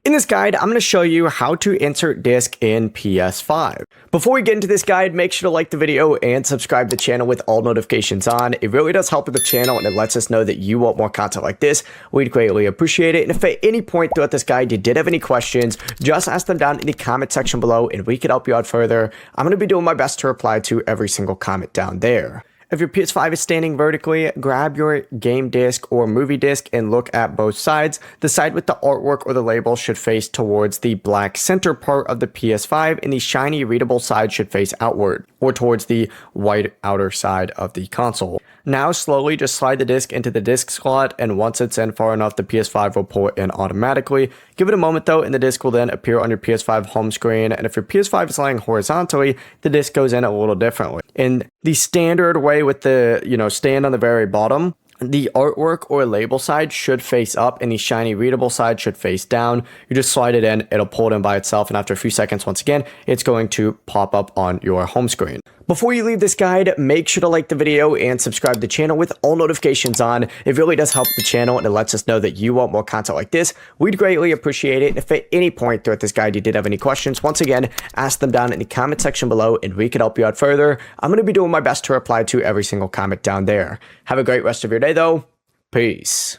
In this guide, I'm going to show you how to insert disc in PS5. Before we get into this guide, make sure to like the video and subscribe to the channel with all notifications on. It really does help with the channel and it lets us know that you want more content like this. We'd greatly appreciate it. And if at any point throughout this guide you did have any questions, just ask them down in the comment section below and we can help you out further. I'm going to be doing my best to reply to every single comment down there. If your PS5 is standing vertically, grab your game disc or movie disc and look at both sides. The side with the artwork or the label should face towards the black center part of the PS5 and the shiny readable side should face outward or towards the white outer side of the console. Now slowly just slide the disc into the disc slot, and once it's in far enough, the PS5 will pull it in automatically. Give it a moment though, and the disc will then appear on your PS5 home screen. And if your PS5 is lying horizontally, the disc goes in a little differently. In the standard way with the, stand on the very bottom, the artwork or label side should face up and the shiny readable side should face down. You just slide it in, it'll pull it in by itself, and after a few seconds, once again, it's going to pop up on your home screen. Before you leave this guide, make sure to like the video and subscribe to the channel with all notifications on. It really does help the channel and it lets us know that you want more content like this. We'd greatly appreciate it. If at any point throughout this guide you did have any questions, once again, ask them down in the comment section below and we can help you out further. I'm going to be doing my best to reply to every single comment down there. Have a great rest of your day though. Peace.